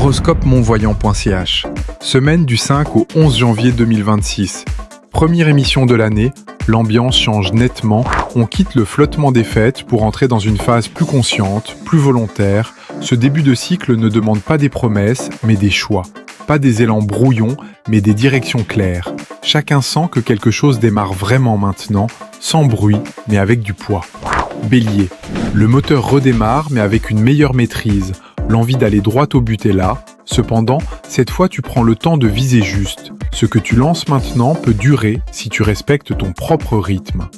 Horoscope monvoyant.ch. Semaine du 5 au 11 janvier 2026. Première émission de l'année, l'ambiance change nettement, on quitte le flottement des fêtes pour entrer dans une phase plus consciente, plus volontaire. Ce début de cycle ne demande pas des promesses, mais des choix. Pas des élans brouillons, mais des directions claires. Chacun sent que quelque chose démarre vraiment maintenant, sans bruit, mais avec du poids. Bélier. Le moteur redémarre, mais avec une meilleure maîtrise. L'envie d'aller droit au but est là. Cependant, cette fois tu prends le temps de viser juste. Ce que tu lances maintenant peut durer si tu respectes ton propre rythme.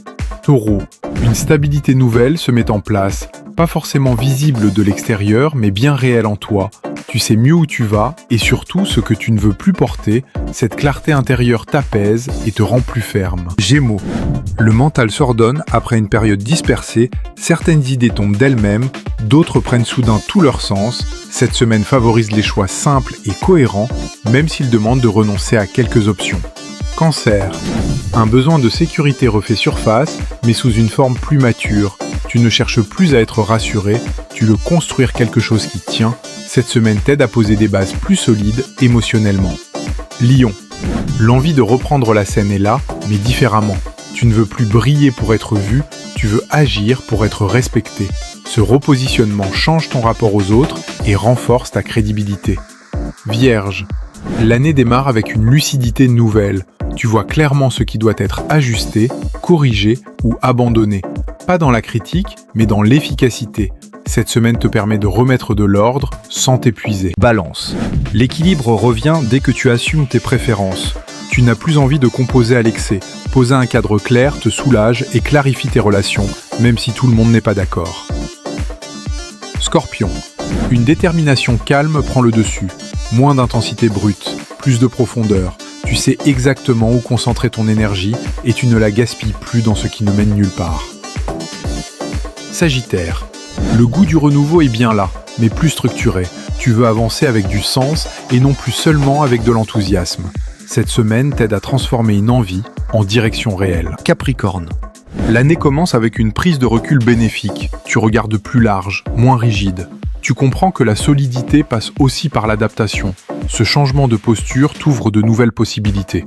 Taureau. Une stabilité nouvelle se met en place. Pas forcément visible de l'extérieur, mais bien réelle en toi. Tu sais mieux où tu vas, et surtout ce que tu ne veux plus porter. Cette clarté intérieure t'apaise et te rend plus ferme. Gémeaux. Le mental s'ordonne après une période dispersée. Certaines idées tombent d'elles-mêmes, d'autres prennent soudain tout leur sens. Cette semaine favorise les choix simples et cohérents, même s'ils demandent de renoncer à quelques options. Cancer. Un besoin de sécurité refait surface, mais sous une forme plus mature. Tu ne cherches plus à être rassuré, tu veux construire quelque chose qui tient. Cette semaine t'aide à poser des bases plus solides émotionnellement. Lion. L'envie de reprendre la scène est là, mais différemment. Tu ne veux plus briller pour être vu, tu veux agir pour être respecté. Ce repositionnement change ton rapport aux autres et renforce ta crédibilité. Vierge. L'année démarre avec une lucidité nouvelle. Tu vois clairement ce qui doit être ajusté, corrigé ou abandonné. Pas dans la critique, mais dans l'efficacité. Cette semaine te permet de remettre de l'ordre sans t'épuiser. Balance. L'équilibre revient dès que tu assumes tes préférences. Tu n'as plus envie de composer à l'excès. Poser un cadre clair te soulage et clarifie tes relations, même si tout le monde n'est pas d'accord. Scorpion. Une détermination calme prend le dessus. Moins d'intensité brute, plus de profondeur. Tu sais exactement où concentrer ton énergie et tu ne la gaspilles plus dans ce qui ne mène nulle part. Sagittaire. Le goût du renouveau est bien là, mais plus structuré. Tu veux avancer avec du sens et non plus seulement avec de l'enthousiasme. Cette semaine t'aide à transformer une envie en direction réelle. Capricorne. L'année commence avec une prise de recul bénéfique. Tu regardes plus large, moins rigide. Tu comprends que la solidité passe aussi par l'adaptation. Ce changement de posture t'ouvre de nouvelles possibilités.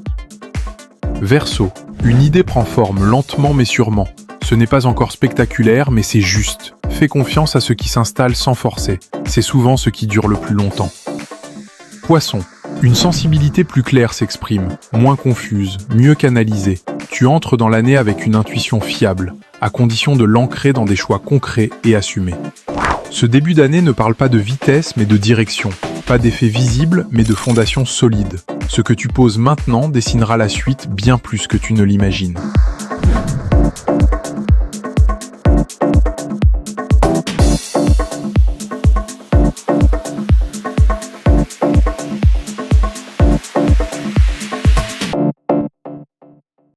Verseau. Une idée prend forme lentement mais sûrement. Ce n'est pas encore spectaculaire, mais c'est juste. Fais confiance à ce qui s'installe sans forcer. C'est souvent ce qui dure le plus longtemps. Poisson. Une sensibilité plus claire s'exprime, moins confuse, mieux canalisée. Tu entres dans l'année avec une intuition fiable, à condition de l'ancrer dans des choix concrets et assumés. Ce début d'année ne parle pas de vitesse, mais de direction. Pas d'effet visible, mais de fondation solide. Ce que tu poses maintenant dessinera la suite bien plus que tu ne l'imagines.